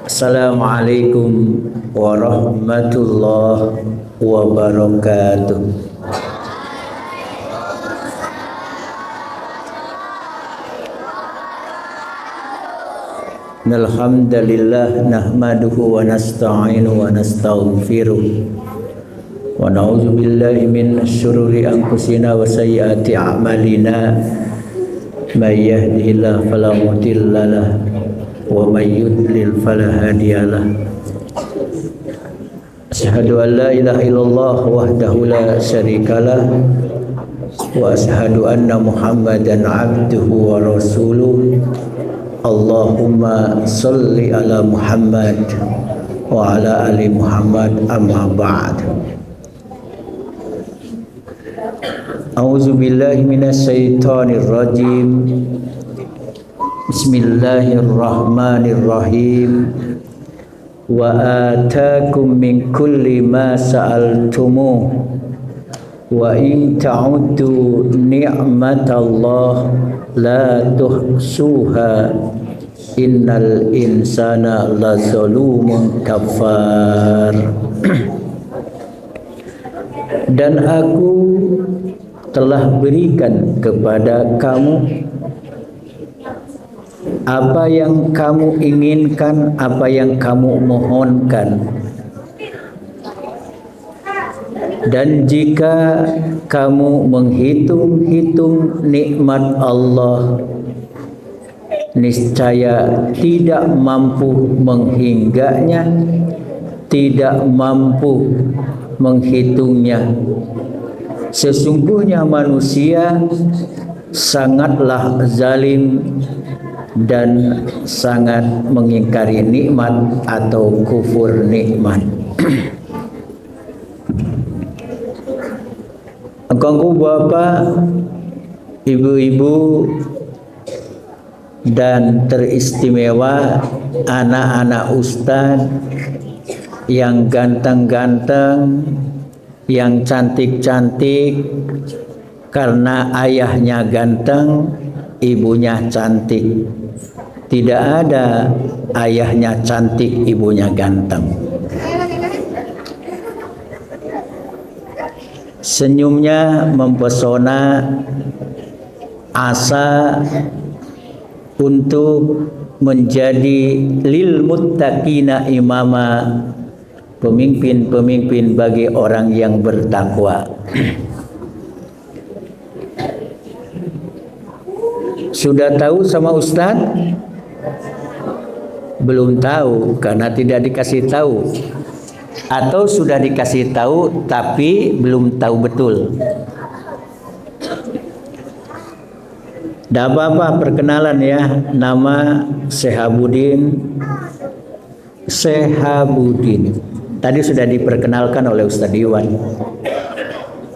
Assalamualaikum warahmatullahi wabarakatuh. Alhamdulillah nahmaduhu wa nasta'inu wa nastaghfiruh wa na'udzu billahi min syururi anfusina wa sayyiati a'malina may yahdihillahu fala mudhillalah wa may yudlil fala hadiyalah. Asyhadu an la ilaha illallah wahdahu la syarikalah wa asyhadu anna Muhammadan abduhu wa rasuluh. Allahumma salli ala Muhammad wa ala ali Muhammad amma ba'd. A'udzu billahi minasy syaithanir rajim. Bismillahirrahmanirrahim. Wa ataakum min kulli ma sa'altumuh wa in ta'uddu ni'matallah la tuhsuha innal insana lazalumun kafar. Dan aku telah berikan kepada kamu apa yang kamu inginkan, apa yang kamu mohonkan. Dan jika kamu menghitung-hitung nikmat Allah, niscaya tidak mampu menghingganya, tidak mampu menghitungnya. Sesungguhnya manusia sangatlah zalim dan sangat mengingkari nikmat atau kufur nikmat. Engkau bapak, ibu-ibu, dan teristimewa anak-anak ustaz yang ganteng-ganteng, yang cantik-cantik, karena ayahnya ganteng, ibunya cantik. Tidak ada ayahnya cantik, ibunya ganteng. Senyumnya mempesona, asa untuk menjadi lil muttaqina imama, pemimpin-pemimpin bagi orang yang bertakwa. Sudah tahu sama Ustaz? Belum tahu karena tidak dikasih tahu. Atau sudah dikasih tahu tapi belum tahu betul. Tidak apa-apa, perkenalan ya. Nama Sehabudin. Tadi sudah diperkenalkan oleh Ustaz Iwan.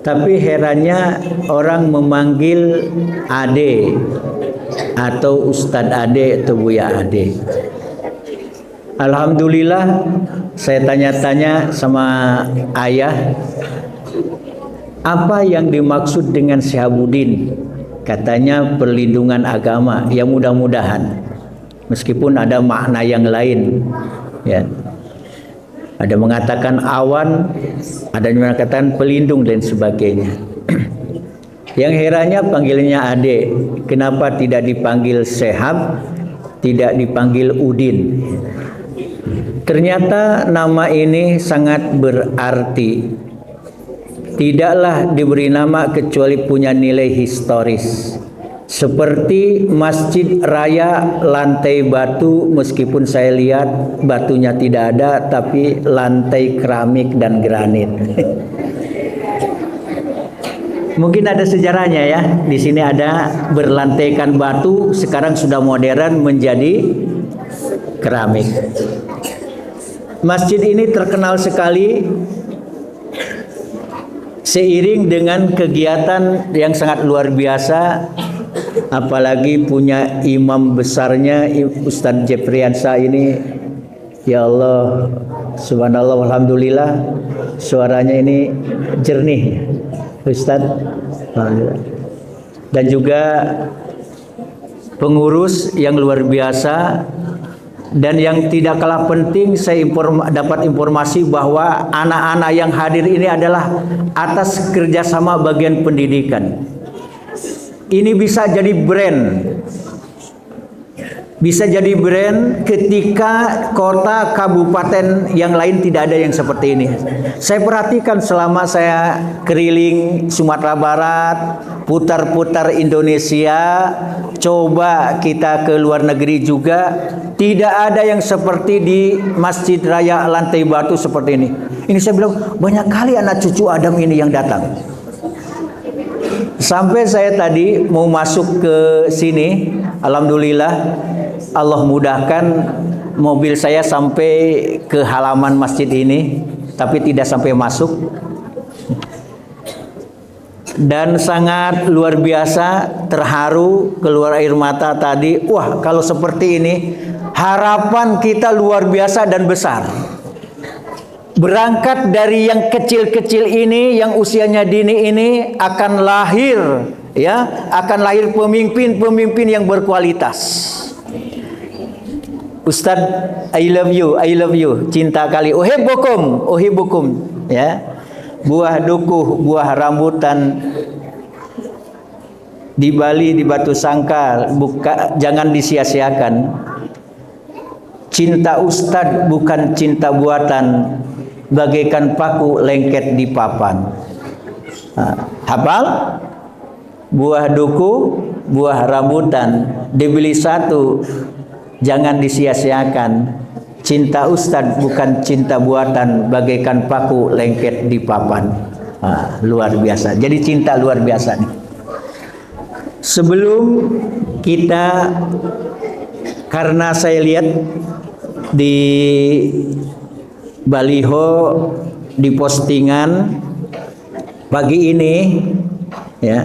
Tapi herannya orang memanggil Ade atau Ustadz Ade atau Buya Ade. Alhamdulillah, saya tanya-tanya sama ayah, apa yang dimaksud dengan Syahabudin? Katanya perlindungan agama. Ya mudah-mudahan, meskipun ada makna yang lain, ya. Ada mengatakan awan, ada yang mengatakan pelindung dan sebagainya. Yang herannya panggilnya Ade. Kenapa tidak dipanggil Sehab, tidak dipanggil Udin? Ternyata nama ini sangat berarti. Tidaklah diberi nama kecuali punya nilai historis. Seperti Masjid Raya lantai batu, meskipun saya lihat batunya tidak ada, tapi lantai keramik dan granit. Mungkin ada sejarahnya ya. Di sini ada berlantaikan batu, sekarang sudah modern menjadi keramik. Masjid ini terkenal sekali seiring dengan kegiatan yang sangat luar biasa, apalagi punya imam besarnya Ustadz Jepriansa ini. Ya Allah, subhanallah, alhamdulillah, suaranya ini jernih Ustadz. Dan juga pengurus yang luar biasa, Dan yang tidak kalah penting, saya dapat informasi bahwa anak-anak yang hadir ini adalah atas kerjasama bagian pendidikan. Ini bisa jadi brand. Bisa jadi brand ketika kota, kabupaten yang lain tidak ada yang seperti ini. Saya perhatikan selama saya keliling Sumatera Barat, putar-putar Indonesia, coba kita ke luar negeri juga, tidak ada yang seperti di Masjid Raya Lantai Batu seperti ini. Ini saya bilang, banyak kali anak cucu Adam ini yang datang. Sampai saya tadi mau masuk ke sini, alhamdulillah Allah mudahkan mobil saya sampai ke halaman masjid ini, tapi tidak sampai masuk. Dan sangat luar biasa, terharu, keluar air mata tadi. Wah, kalau seperti ini harapan kita luar biasa dan besar. Berangkat dari yang kecil-kecil ini, yang usianya dini ini akan lahir, ya, akan lahir pemimpin-pemimpin yang berkualitas. Ustadz, I love you, cinta kali. Uhibbukum, ya. Buah dukuh, buah rambutan di Bali, di Batu Sangkar, jangan disia-siakan. Cinta Ustadz bukan cinta buatan, bagaikan paku lengket di papan. Hafal? Buah duku, buah rambutan, dibeli satu, jangan disia-siakan. Cinta Ustadz bukan cinta buatan, bagaikan paku lengket di papan. Luar biasa. Jadi cinta luar biasa nih. Sebelum kita, karena saya lihat di baliho, di postingan pagi ini, ya,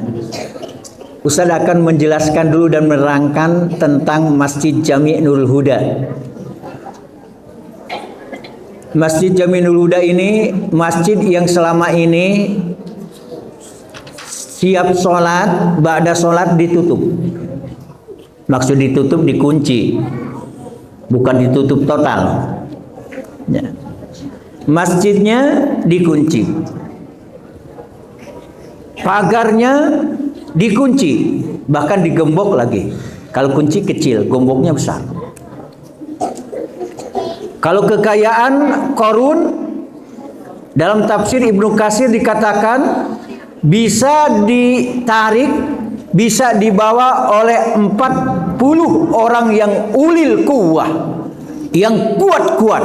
Ustaz akan menjelaskan dulu dan menerangkan tentang Masjid Jami' Nurul Huda. Masjid Jami' Nurul Huda ini masjid yang selama ini siap sholat, ba'da sholat ditutup. Maksud ditutup, dikunci, bukan ditutup total, ya. Masjidnya dikunci, pagarnya dikunci, bahkan digembok lagi. Kalau kunci kecil, gemboknya besar. Kalau kekayaan Qarun, dalam tafsir Ibnu Katsir dikatakan bisa ditarik, bisa dibawa oleh 40 orang yang ulil kuwah, yang kuat-kuat.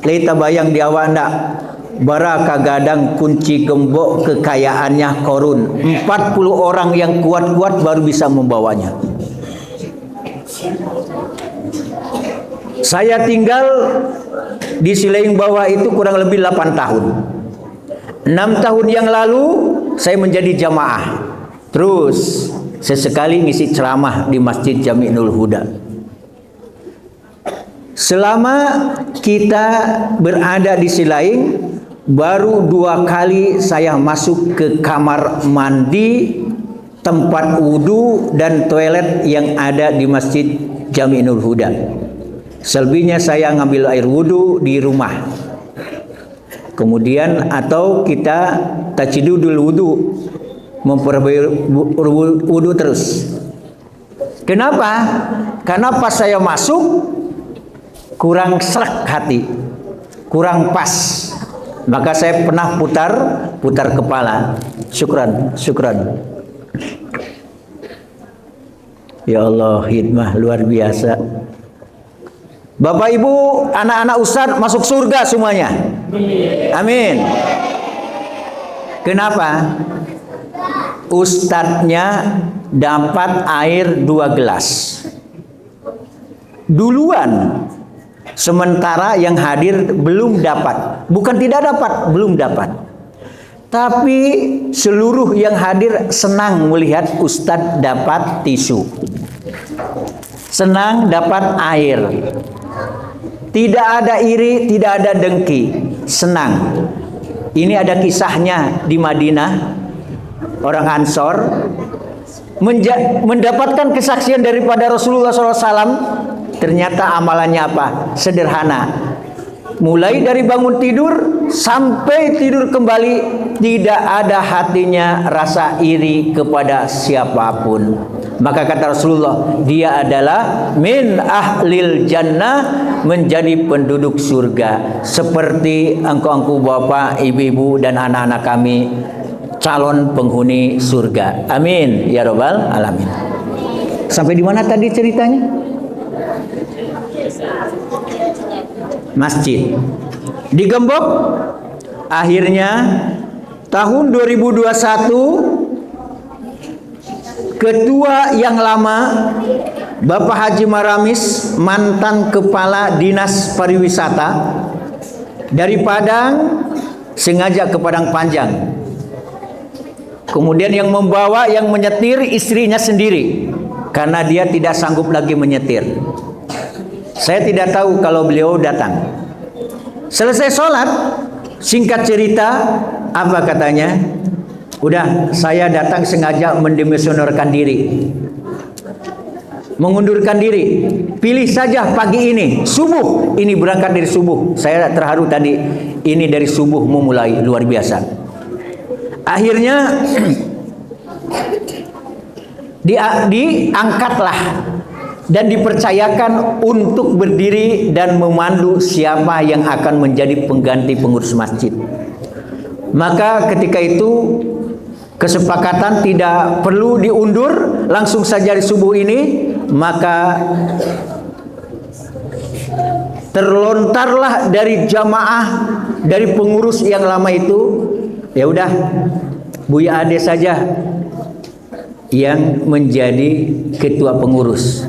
Leita bayang di awanda baraka gadang kunci gembok kekayaannya Qarun. 40 orang yang kuat-kuat baru bisa membawanya. Saya tinggal di Sileing Bawah itu kurang lebih 8 tahun. 6 tahun yang lalu saya menjadi jamaah. Terus sesekali ngisi ceramah di Masjid Jami' Nurul Huda. Selama kita berada di Sileing, baru 2 kali saya masuk ke kamar mandi, tempat wudhu dan toilet yang ada di Masjid Jami' Nurul Huda. Selebihnya saya ngambil air wudhu di rumah. Kemudian atau kita tajidudul wudhu, memperbaiki wudhu terus. Kenapa? Karena pas saya masuk kurang srek hati, kurang pas. Maka saya pernah putar kepala. Syukran. Ya Allah, hikmah luar biasa. Bapak Ibu, anak-anak Ustadz masuk surga semuanya. Amin. Kenapa? Ustadznya dapat air 2 gelas duluan, sementara yang hadir belum dapat. Bukan tidak dapat, belum dapat. Tapi seluruh yang hadir senang melihat Ustadz dapat tisu, senang dapat air. Tidak ada iri, tidak ada dengki, senang. Ini ada kisahnya di Madinah. Orang Ansor mendapatkan kesaksian daripada Rasulullah SAW. Ternyata amalannya apa? Sederhana. Mulai dari bangun tidur sampai tidur kembali, tidak ada hatinya rasa iri kepada siapapun. Maka kata Rasulullah, dia adalah min ahlil jannah, menjadi penduduk surga. Seperti engkau bapak, ibu-ibu dan anak-anak kami, calon penghuni surga. Amin ya rabbal alamin. Sampai di mana tadi ceritanya? Masjid digembok. Akhirnya tahun 2021, ketua yang lama Bapak Haji Maramis, mantan kepala dinas pariwisata dari Padang, sengaja ke Padang Panjang. Kemudian yang membawa, yang menyetir istrinya sendiri, karena dia tidak sanggup lagi menyetir. Saya tidak tahu kalau beliau datang. Selesai sholat, singkat cerita, apa katanya? Udah, saya datang sengaja mendemisionerkan diri, mengundurkan diri. Pilih saja pagi ini, subuh. Ini berangkat dari subuh. Saya terharu tadi. Ini dari subuh memulai, luar biasa. Akhirnya diangkatlah dan dipercayakan untuk berdiri dan memandu siapa yang akan menjadi pengganti pengurus masjid. Maka ketika itu kesepakatan tidak perlu diundur, langsung saja di subuh ini. Maka terlontarlah dari jamaah, dari pengurus yang lama itu, ya udah, Buya Ade saja yang menjadi ketua pengurus.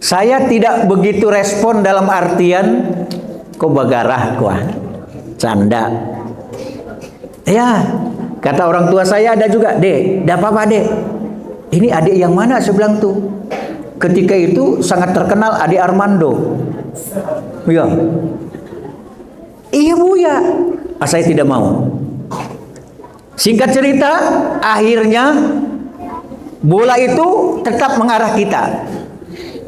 Saya tidak begitu respon dalam artian kok bagarah, kok canda. Ya, kata orang tua saya ada juga, Dek, tidak apa-apa Dek. Ini adik yang mana? Saya bilang tuh. Ketika itu sangat terkenal adik Armando. Ya. Iya Buya. Saya tidak mau. Singkat cerita, akhirnya bola itu tetap mengarah kita.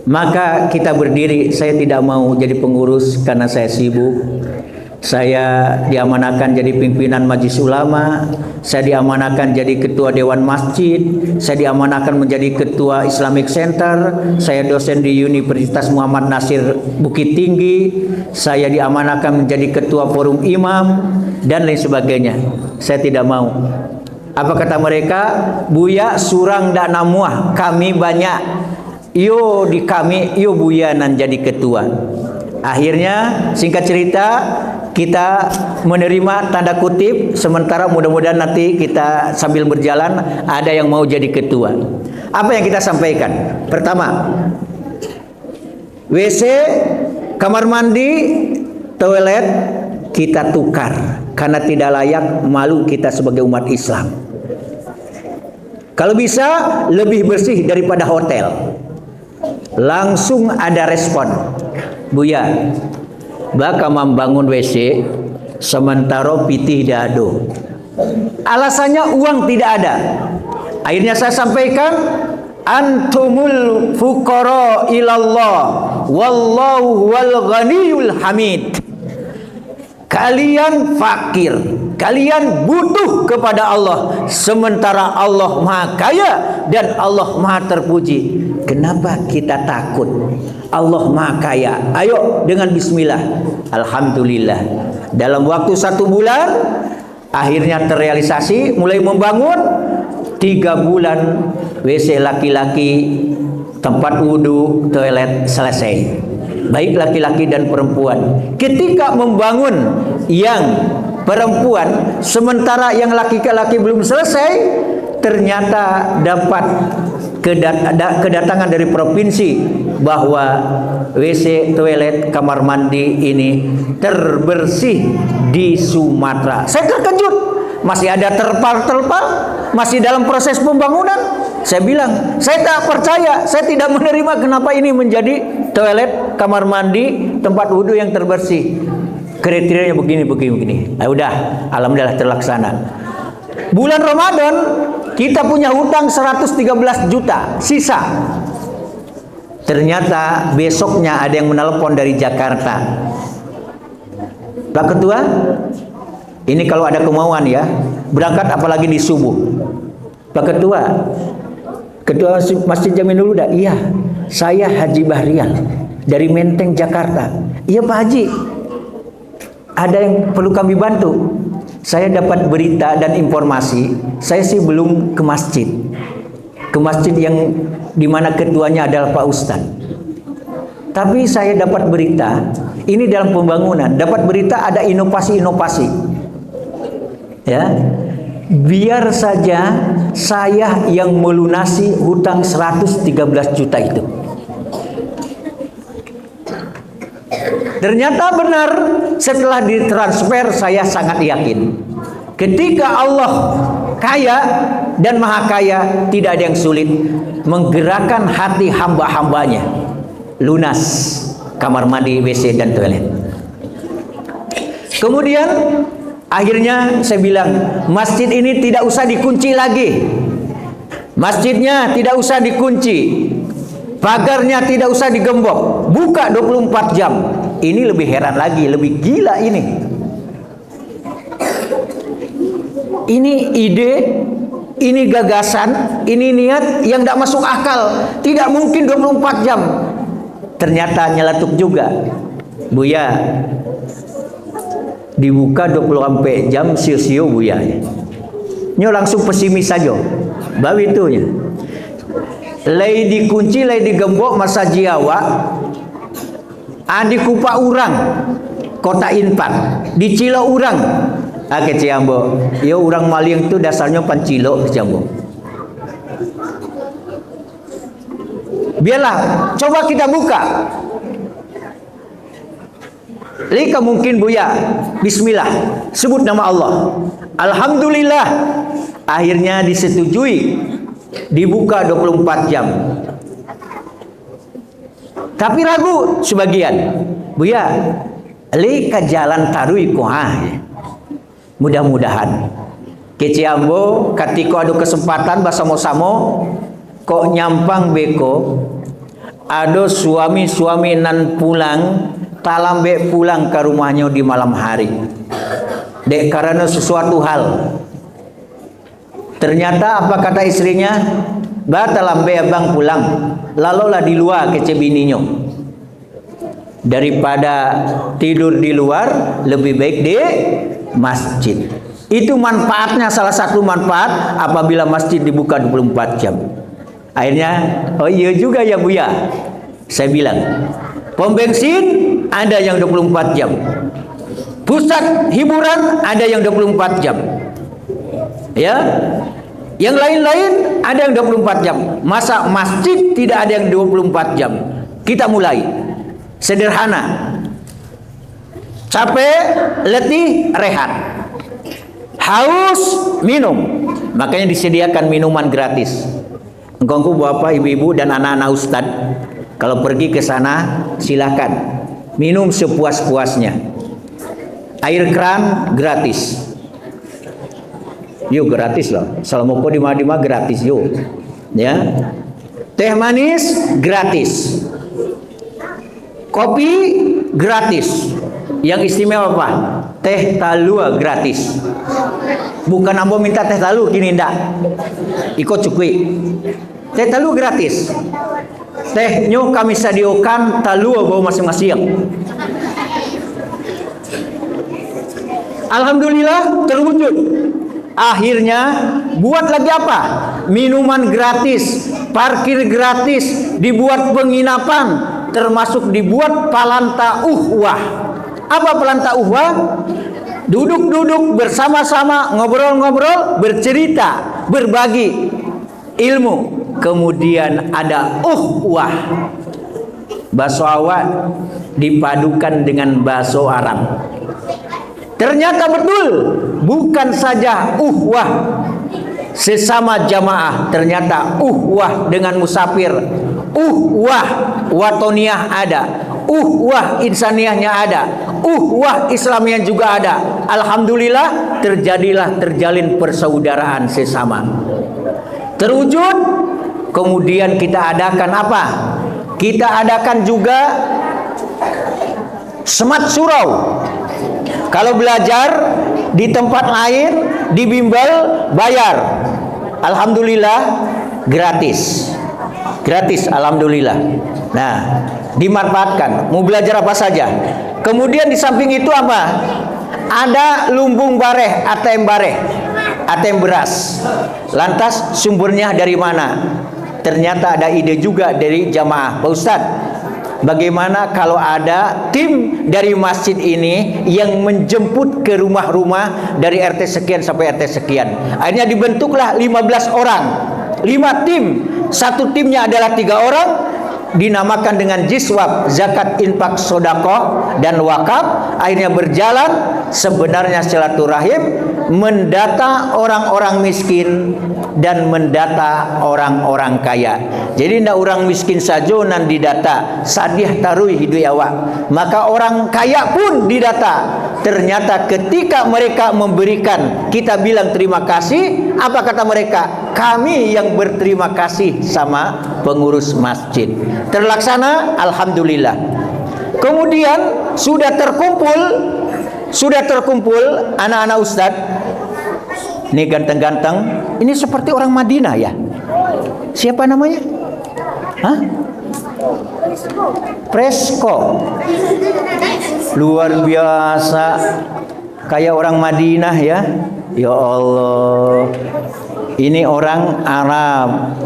Maka kita berdiri. Saya tidak mau jadi pengurus karena saya sibuk. Saya diamanahkan jadi pimpinan Majelis Ulama, saya diamanahkan jadi ketua Dewan Masjid, saya diamanahkan menjadi ketua Islamic Center, saya dosen di Universitas Muhammad Nasir Bukit Tinggi, saya diamanahkan menjadi ketua Forum Imam, dan lain sebagainya. Saya tidak mau. Apa kata mereka? Buya surang dak namuah, kami banyak. Yo di kami, yo Buya nan jadi ketua. Akhirnya singkat cerita, kita menerima tanda kutip, sementara mudah-mudahan nanti kita sambil berjalan ada yang mau jadi ketua. Apa yang kita sampaikan? Pertama, WC, kamar mandi, toilet kita tukar karena tidak layak, malu kita sebagai umat Islam. Kalau bisa lebih bersih daripada hotel. Langsung ada respon, Buya, bakal membangun WC sementara pitih dado. Alasannya uang tidak ada. Akhirnya saya sampaikan, antumul fuqara ilallah wallahu wal ghaniyul hamid. Kalian fakir, kalian butuh kepada Allah, sementara Allah Maha Kaya dan Allah Maha Terpuji. Kenapa kita takut? Allah Maha Kaya. Ayo dengan bismillah. Alhamdulillah. Dalam waktu 1 bulan akhirnya terrealisasi, mulai membangun. 3 bulan WC laki-laki, tempat wudhu, toilet selesai. Baik laki-laki dan perempuan. Ketika membangun yang perempuan, sementara yang laki-laki belum selesai, ternyata dapat kedatangan dari provinsi bahwa WC, toilet, kamar mandi ini terbersih di Sumatera. Saya terkejut, masih ada terpal-terpal, masih dalam proses pembangunan. Saya bilang, saya tak percaya, saya tidak menerima kenapa ini menjadi toilet, kamar mandi, tempat wudhu yang terbersih. Kriterianya begini. Udah, alhamdulillah terlaksana. Bulan Ramadan kita punya hutang 113 juta sisa. Ternyata besoknya ada yang menelpon dari Jakarta. Pak Ketua, ini kalau ada kemauan ya, berangkat apalagi di subuh. Pak Ketua, Ketua Masjid Jami Nurul Huda. Iya, saya Haji Bahrial dari Menteng, Jakarta. Iya Pak Haji, ada yang perlu kami bantu. Saya dapat berita dan informasi, saya sih belum ke masjid. Ke masjid yang dimana ketuanya adalah Pak Ustadz. Tapi saya dapat berita, ini dalam pembangunan, dapat berita ada inovasi-inovasi. Ya, biar saja saya yang melunasi hutang 113 juta itu. Ternyata benar, setelah ditransfer saya sangat yakin. Ketika Allah kaya dan maha kaya, tidak ada yang sulit menggerakkan hati hamba-hambanya. Lunas kamar mandi, WC dan toilet. Kemudian akhirnya saya bilang, masjid ini tidak usah dikunci lagi. Masjidnya tidak usah dikunci. Pagarnya tidak usah digembok. Buka 24 jam. Ini lebih heran lagi, lebih gila ini. Ini ide, ini gagasan, ini niat yang tidak masuk akal. Tidak mungkin 24 jam. Ternyata nyeletuk juga. Buya, dibuka 20 jam sio-sio Buya. Nyo langsung pesimis saja. Bawi itunya. Lai dikunci, lai digembok masa Jawa. Adi kupa urang kota Intan, di Cilo urang. Ake Ciambo, yo urang maling itu dasarnya pancilo Ciambo. Biarlah, coba kita buka. Lika mungkin Buya, bismillah, sebut nama Allah. Alhamdulillah, akhirnya disetujui, dibuka 24 jam. Tapi ragu sebagian. Buya, lika jalan tarui kuah. Mudah-mudahan ke Ciambo ketika ada kesempatan basamo-samo kok nyampang beko ada suami-suami nan pulang talambe pulang ke rumahnya di malam hari dek karena sesuatu hal. Ternyata apa kata istrinya, batalambe abang pulang lalolah di luar ke cebininya, daripada tidur di luar lebih baik di masjid. Itu manfaatnya, salah satu manfaat apabila masjid dibuka 24 jam. Akhirnya, oh iya juga ya Buya. Saya bilang, pom bensin ada yang 24 jam. Pusat hiburan ada yang 24 jam. Ya. Yang lain-lain ada yang 24 jam. Masa masjid tidak ada yang 24 jam? Kita mulai. Sederhana. Capek, letih, rehat. Haus, minum. Makanya disediakan minuman gratis. Engkau bapak, ibu-ibu dan anak-anak ustad, kalau pergi ke sana silakan minum sepuas-puasnya. Air keran gratis. Yuk gratis loh. Salamoko di Madimah gratis yuk. Ya. Teh manis gratis. Kopi gratis. Yang istimewa apa? Teh talua gratis. Bukan ambo minta teh talu kini ndak. Ikut cukui. Teh talu gratis. Tehnya kami sediakan talua bawa masing-masing. Alhamdulillah terwujud. Akhirnya buat lagi apa? Minuman gratis, parkir gratis, dibuat penginapan, termasuk dibuat palanta uhwah. Apa pelanta uhwah? Duduk-duduk bersama-sama, ngobrol-ngobrol, bercerita, berbagi ilmu. Kemudian ada uhwah. Bakso awak dipadukan dengan bakso Arab. Ternyata betul, bukan saja uhwah sesama jamaah, ternyata uhwah dengan musafir, uhwah watoniyah ada, uhwah insaniyahnya ada, uhwah Islamiyah juga ada. Alhamdulillah terjalin persaudaraan sesama. Terwujud, kemudian kita adakan apa? kita adakan juga semat surau. Kalau belajar di tempat lain, di bimbel, bayar. Alhamdulillah gratis. Gratis, alhamdulillah. Nah, dimanfaatkan. Mau belajar apa saja. Kemudian di samping itu apa? Ada lumbung bareh, ATM bareh, ATM beras. Lantas sumbernya dari mana? Ternyata ada ide juga dari jamaah. Pak Ustadz, bagaimana kalau ada tim dari masjid ini yang menjemput ke rumah-rumah dari RT sekian sampai RT sekian. Akhirnya dibentuklah 15 orang, 5 tim. Satu timnya adalah 3 orang, dinamakan dengan jiswab, zakat, infak, sodakoh, dan wakaf. Akhirnya berjalan. Sebenarnya silaturahim mendata orang-orang miskin dan mendata orang-orang kaya. Jadi ndak orang miskin saja nan didata, sadiah tarui hidui awak. Maka orang kaya pun didata. Ternyata ketika mereka memberikan, kita bilang terima kasih. Apa kata mereka? Kami yang berterima kasih sama pengurus masjid. Terlaksana, alhamdulillah. Kemudian sudah terkumpul anak-anak ustadz. Ini ganteng-ganteng. Ini seperti orang Madinah ya. Siapa namanya? Hah? Presko. Luar biasa. Kayak orang Madinah ya. Ya Allah. Ini orang Arab.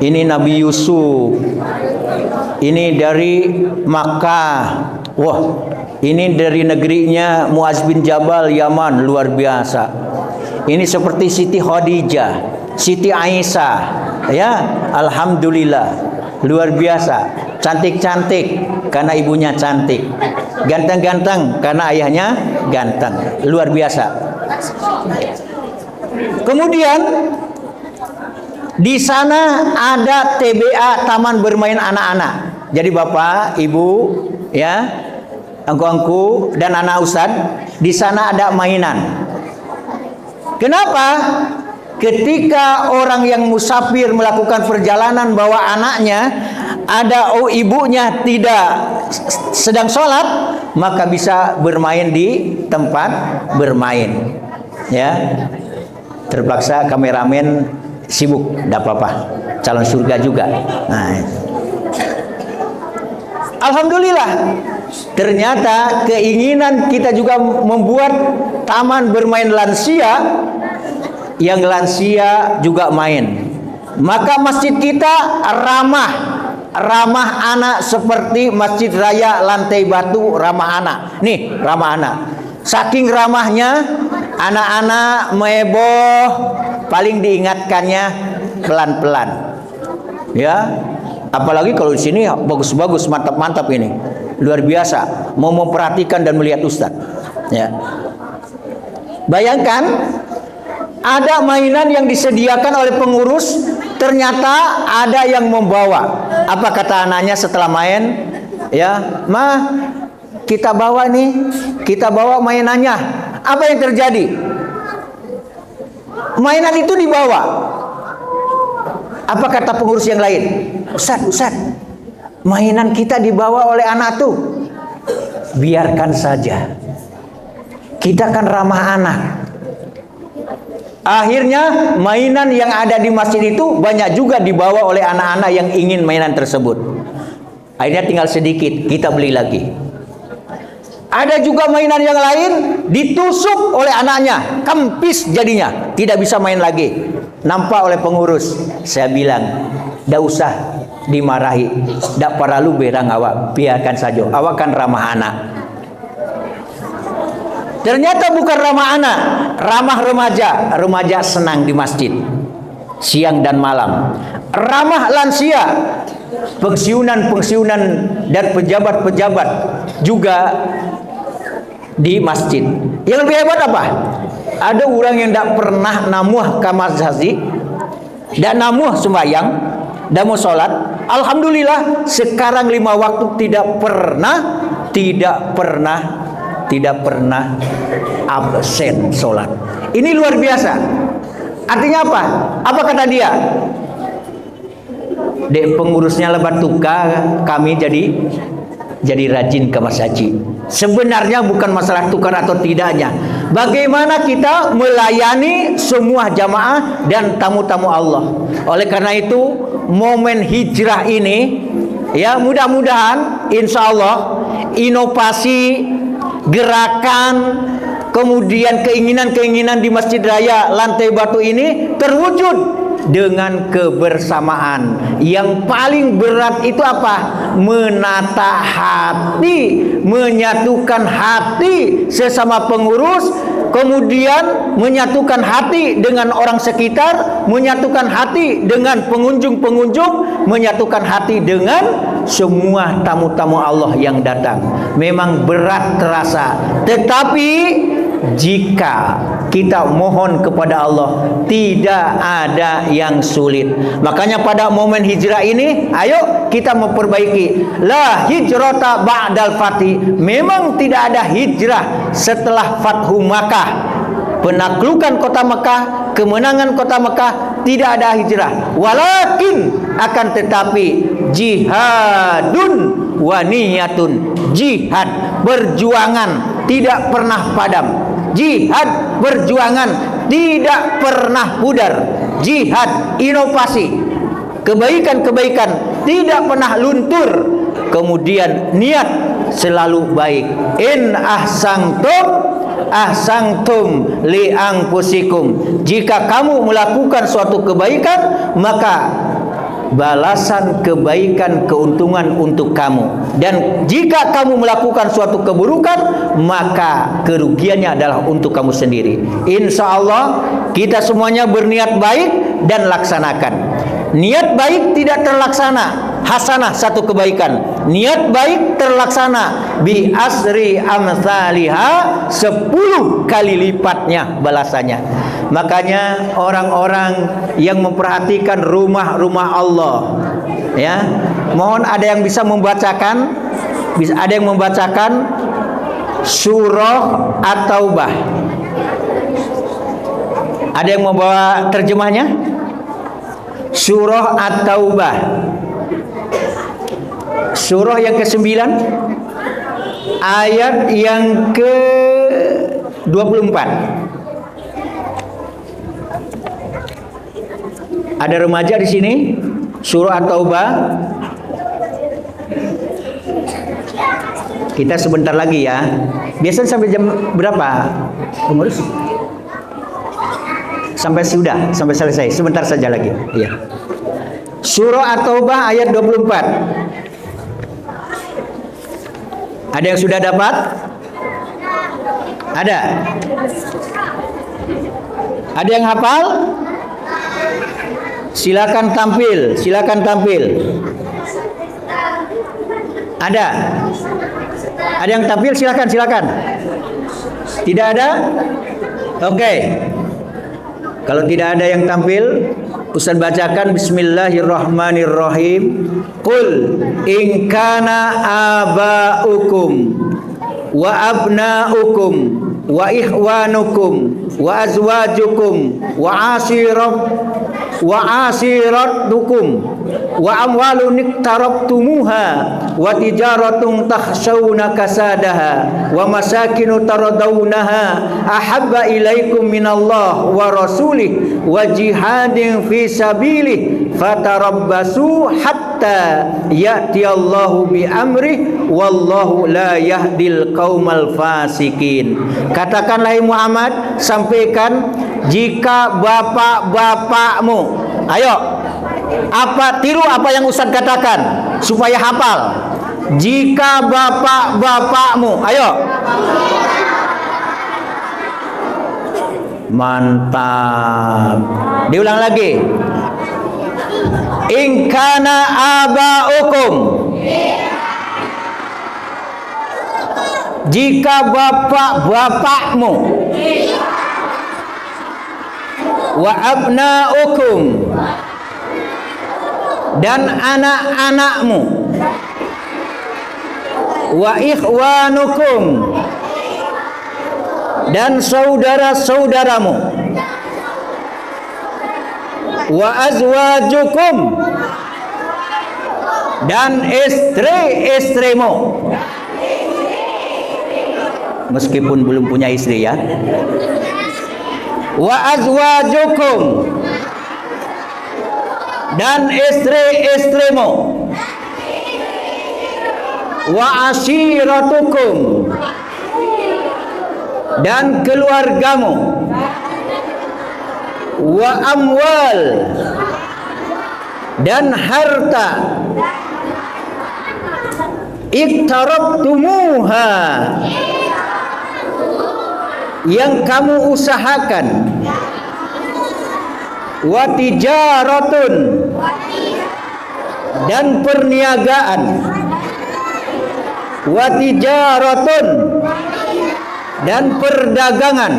Ini Nabi Yusuf. Ini dari Makkah. Wah, ini dari negerinya Muaz bin Jabal, Yaman. Luar biasa. Ini seperti Siti Khadijah, Siti Aisyah. Ya, alhamdulillah. Luar biasa. Cantik-cantik karena ibunya cantik. Ganteng-ganteng karena ayahnya ganteng. Luar biasa. Kemudian di sana ada TBA, taman bermain anak-anak. Jadi bapak, ibu, ya, angku-angku dan anak ustadz, di sana ada mainan. Kenapa? Ketika orang yang musafir melakukan perjalanan bawa anaknya, ada ibunya tidak sedang sholat, maka bisa bermain di tempat bermain. Ya, terpaksa kameramen sibuk, tidak apa-apa, calon surga juga. Nah, alhamdulillah. Ternyata keinginan kita juga membuat taman bermain lansia, yang lansia juga main. Maka masjid kita ramah anak seperti Masjid Raya Lantai Batu ramah anak. Nih, ramah anak. Saking ramahnya, anak-anak meheboh, paling diingatkannya pelan-pelan. Ya, apalagi kalau di sini bagus-bagus, mantap-mantap ini. Luar biasa, mau memperhatikan dan melihat ustadz. Ya. Bayangkan ada mainan yang disediakan oleh pengurus, ternyata ada yang membawa. Apa kata anaknya setelah main? Ya, Ma, kita bawa nih, kita bawa mainannya. Apa yang terjadi? Mainan itu dibawa. Apa kata pengurus yang lain? Ustaz, mainan kita dibawa oleh anak tuh. Biarkan saja. Kita kan ramah anak. Akhirnya mainan yang ada di masjid itu banyak juga dibawa oleh anak-anak yang ingin mainan tersebut. Akhirnya tinggal sedikit, kita beli lagi. Ada juga mainan yang lain ditusuk oleh anaknya, kempis jadinya, tidak bisa main lagi. Nampak oleh pengurus. Saya bilang, tidak usah dimarahi, tidak perlu berang awak, biarkan saja. Awak kan ramah anak. Ternyata bukan ramah anak, ramah remaja. Remaja senang di masjid siang dan malam. Ramah lansia, pensiunan dan pejabat-pejabat juga di masjid. Yang lebih hebat apa? Ada orang yang tidak pernah namuh kamar zazi, tidak namuh sembahyang, tidak mau sholat. Alhamdulillah sekarang 5 waktu tidak pernah absen sholat. Ini luar biasa. Artinya apa? Apa kata dia? dek pengurusnya lebat tukar, kami jadi rajin ke Mas Haji. Sebenarnya bukan masalah tukar atau tidaknya, bagaimana kita melayani semua jamaah dan tamu-tamu Allah. Oleh karena itu, momen hijrah ini, ya, mudah-mudahan insya Allah inovasi, gerakan, kemudian keinginan-keinginan di Masjid Raya Lantai Batu ini terwujud dengan kebersamaan. Yang paling berat itu apa? Menata hati, menyatukan hati sesama pengurus, kemudian menyatukan hati dengan orang sekitar, menyatukan hati dengan pengunjung-pengunjung, menyatukan hati dengan semua tamu-tamu Allah yang datang. Memang berat terasa, tetapi jika kita mohon kepada Allah, tidak ada yang sulit. Makanya pada momen hijrah ini, ayo kita memperbaiki. La hijrata ba'dal fatih. Memang tidak ada hijrah setelah Fathu Makkah, penaklukan kota Mekah, kemenangan kota Mekah, tidak ada hijrah. Walakin, akan tetapi, jihadun wa niyatun. Jihad, perjuangan tidak pernah padam. Jihad, perjuangan tidak pernah pudar. Jihad, inovasi, kebaikan-kebaikan tidak pernah luntur. Kemudian niat selalu baik. In ahsantum li anfusikum. Jika kamu melakukan suatu kebaikan, maka balasan kebaikan, keuntungan untuk kamu. Dan jika kamu melakukan suatu keburukan, maka kerugiannya adalah untuk kamu sendiri. Insya Allah kita semuanya berniat baik dan laksanakan. Niat baik tidak terlaksana, hasanah satu kebaikan. Niat baik terlaksana, bi asri amsalihha, 10 kali lipatnya balasannya. Makanya orang-orang yang memperhatikan rumah-rumah Allah, ya, mohon ada yang bisa membacakan, ada yang membacakan surah At-Taubah. Ada yang membawa terjemahnya? Surah At-Taubah, surah yang ke-9, ayat yang ke-24. Ada remaja di sini? Surah At-Taubah. Kita sebentar lagi ya. Biasanya sampai jam berapa, pengurus? Sampai sudah, sampai selesai. Sebentar saja lagi. Iya. Surah At-Taubah ayat 24. Ada yang sudah dapat? Ada? Ada yang hafal? Silakan tampil, silakan tampil. Ada? Ada yang tampil? Silakan, silakan. Tidak ada? Oke. Kalau tidak ada yang tampil, Ustaz bacakan Bismillahirrahmanirrahim. Qul in kana aba'ukum wa abna'ukum wa ikhwanukum wa azwajukum wa asiratukum wa amwalun iqtarabtumuha wa tijaratun takhshawna kasadaha wa masakinu taradawnaha ahabba ilaikum minallah wa rasulih wa jihadin fi sabilih fatarabbasu hatta ya'tiyallahu bi amrih wallahu la yahdil qaumal fasikin. Katakanlah Muhammad, sampaikan, jika bapak-bapakmu, ayo, tiru apa yang Ustaz katakan supaya hafal. Jika bapak-bapakmu, ayo. Mantap. Diulang lagi. In kana aba'ukum, jika bapak-bapakmu, wa abna'ukum, dan anak-anakmu, wa ikhwanukum, dan saudara-saudaramu, wa azwajukum, dan istri-istrimu. Meskipun belum punya istri ya. Wa azwajukum, dan istri-istrimu. Wa ashiratukum, dan keluargamu. Wa amwal, dan harta. Iktarabtumuha, yang kamu usahakan. Wa tijaratun, dan perniagaan. Wa tijaratun, dan perdagangan.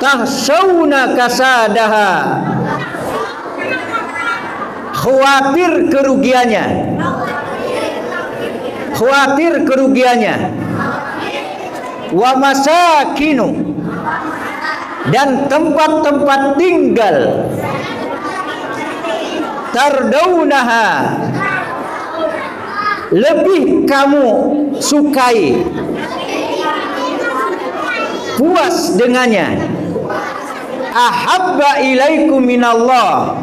Tahsawna kasadaha, khawatir kerugiannya. Khawatir kerugiannya. Wa masakinu, dan tempat-tempat tinggal. Tardaunaha, lebih kamu sukai, puas dengannya. Ahabba ilaikum minallah,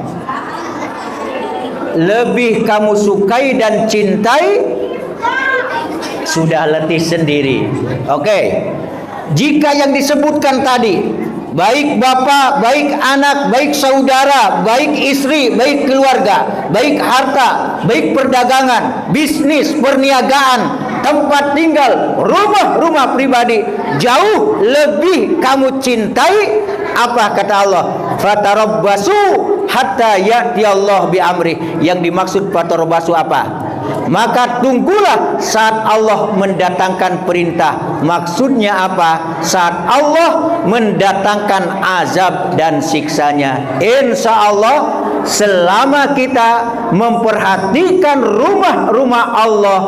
lebih kamu sukai dan cintai. Sudah letih sendiri. Oke. Jika yang disebutkan tadi, baik bapak, baik anak, baik saudara, baik istri, baik keluarga, baik harta, baik perdagangan, bisnis, perniagaan, tempat tinggal, rumah-rumah pribadi, jauh lebih kamu cintai. Apa kata Allah? Fatarabbasu hatta ya'ti Allah bi amri. Yang dimaksud fatarabbasu apa? Maka tunggulah saat Allah mendatangkan perintah. Maksudnya apa? Saat Allah mendatangkan azab dan siksanya. Insya Allah, selama kita memperhatikan rumah-rumah Allah,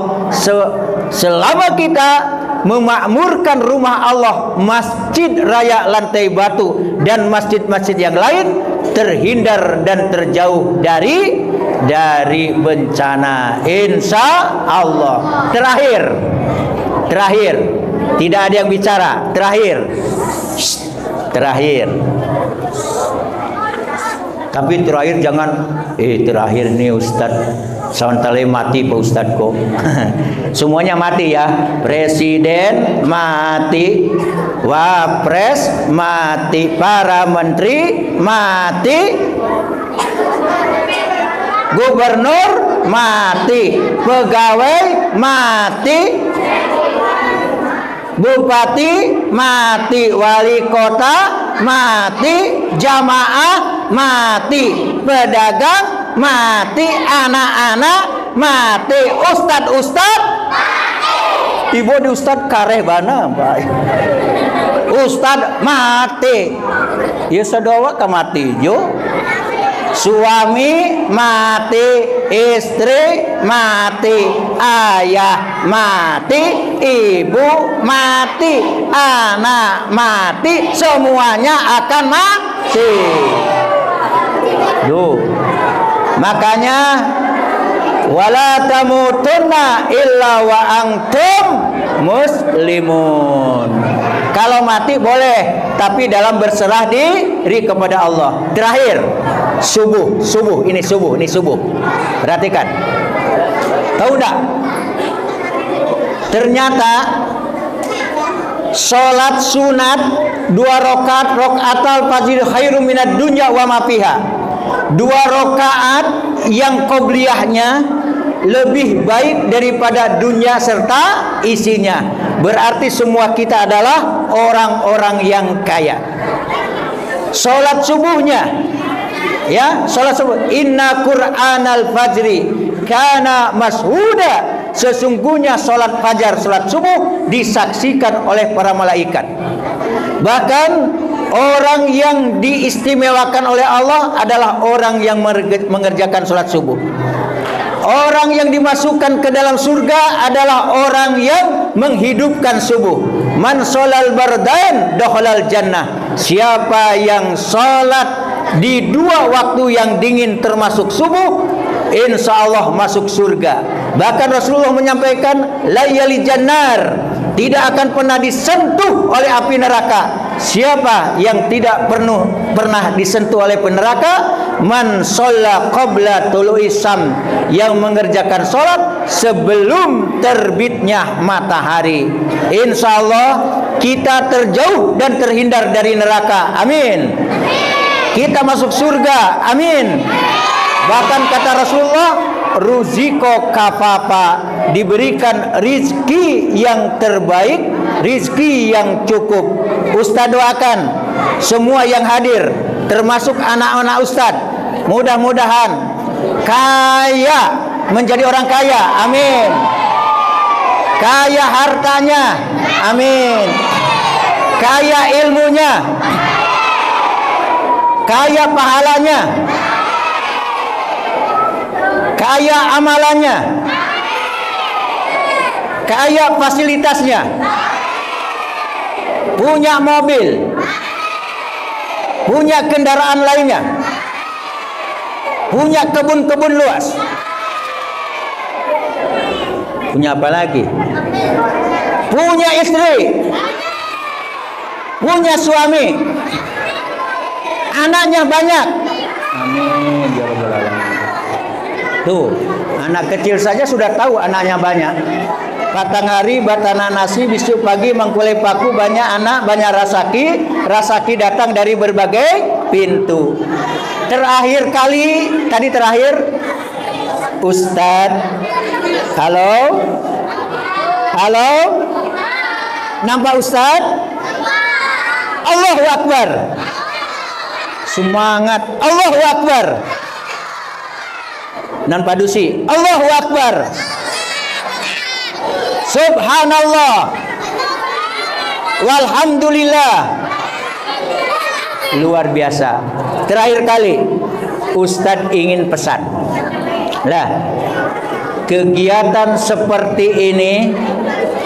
selama kita memakmurkan rumah Allah, masjid raya lantai batu dan masjid-masjid yang lain, terhindar dan terjauh dari bencana, insya Allah. Terakhir, tidak ada yang bicara. Terakhir. Tapi terakhir jangan, terakhir nih Ustadz, santale mati Pak Ustadz kok. Semuanya mati ya. Presiden mati, wapres mati, para menteri mati, gubernur mati, pegawai mati, bupati mati, wali kota mati, jamaah mati, pedagang mati, anak-anak mati, ustad mati. Ibu di ustad kareh bana Pak. Ustad mati. Ya sedawa ka mati jo. Suami mati, istri mati, ayah mati, ibu mati, anak mati, semuanya akan mati. Duh. Makanya wala tamutunna illa wa antum muslimun. Kalau mati boleh, tapi dalam berserah diri kepada Allah. Terakhir, subuh, ini subuh. Perhatikan. Tahu enggak? Ternyata sholat sunat 2 rokaatal fajr khairum minad dunya wa ma fiha. 2 rakaat yang qobliyahnya lebih baik daripada dunia serta isinya. Berarti semua kita adalah orang-orang yang kaya. Sholat subuhnya, ya, sholat subuh. Inna Qur'anal fajri kana mashuda. Sesungguhnya sholat fajar, sholat subuh disaksikan oleh para malaikat. Bahkan orang yang diistimewakan oleh Allah adalah orang yang mengerjakan sholat subuh. Orang yang dimasukkan ke dalam surga adalah orang yang menghidupkan subuh. Man sholal bardain dakhalal jannah. Siapa yang sholat di 2 waktu yang dingin termasuk subuh, insya Allah masuk surga. Bahkan Rasulullah menyampaikan, la yalijan nar, tidak akan pernah disentuh oleh api neraka. Siapa yang tidak pernah disentuh oleh neraka? Man sholla qabla tulu'i syam, yang mengerjakan sholat sebelum terbitnya matahari. Insya Allah kita terjauh dan terhindar dari neraka. Amin. Kita masuk surga. Amin. Bahkan kata Rasulullah, ruziko kafapa, diberikan rizki yang terbaik, rizki yang cukup. Ustaz doakan semua yang hadir, termasuk anak-anak Ustaz, mudah-mudahan kaya, menjadi orang kaya. Amin. Kaya hartanya. Amin. Kaya ilmunya, kaya pahalanya, kaya amalannya, kaya fasilitasnya, punya mobil, punya kendaraan lainnya, punya kebun-kebun luas. Punya apa lagi? Punya istri, punya suami, anaknya banyak. Amin ya rabbal alamin. Tuh, anak kecil saja sudah tahu anaknya banyak. Patang hari batana nasi, besok pagi mangkule paku, banyak anak, banyak rasaki. Rasaki datang dari berbagai pintu. Terakhir kali, tadi terakhir, Ustadz, halo? Halo? Nampak Ustadz? Allahu Akbar. Semangat. Allahu Akbar. Nan padusi, Allahu Akbar. Subhanallah. Walhamdulillah. Luar biasa. Terakhir kali Ustadz ingin pesan. Lah, kegiatan seperti ini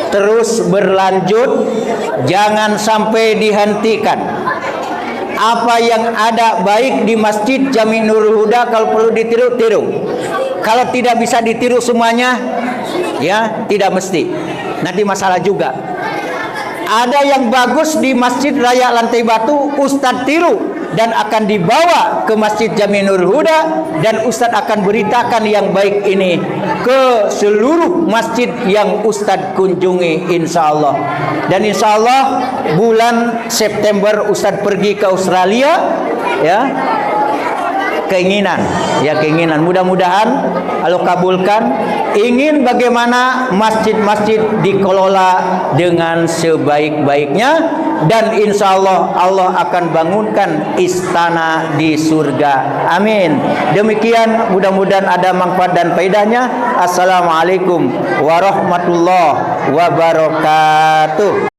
terus berlanjut, jangan sampai dihentikan. Apa yang ada baik di Masjid Jami Nurul Huda, kalau perlu ditiru, tiru. Kalau tidak bisa ditiru semuanya, ya tidak mesti. Nanti masalah juga. Ada yang bagus di Masjid Raya Lantai Batu, Ustadz tiru dan akan dibawa ke Masjid Jami Nurul Huda, dan Ustadz akan beritakan yang baik ini ke seluruh masjid yang Ustadz kunjungi, insya Allah. Dan insya Allah bulan September Ustadz pergi ke Australia, ya. Keinginan mudah-mudahan Allah kabulkan, ingin bagaimana masjid-masjid dikelola dengan sebaik-baiknya, dan insya Allah Allah akan bangunkan istana di surga. Amin. Demikian, mudah-mudahan ada manfaat dan faedahnya. Assalamualaikum warahmatullahi wabarakatuh.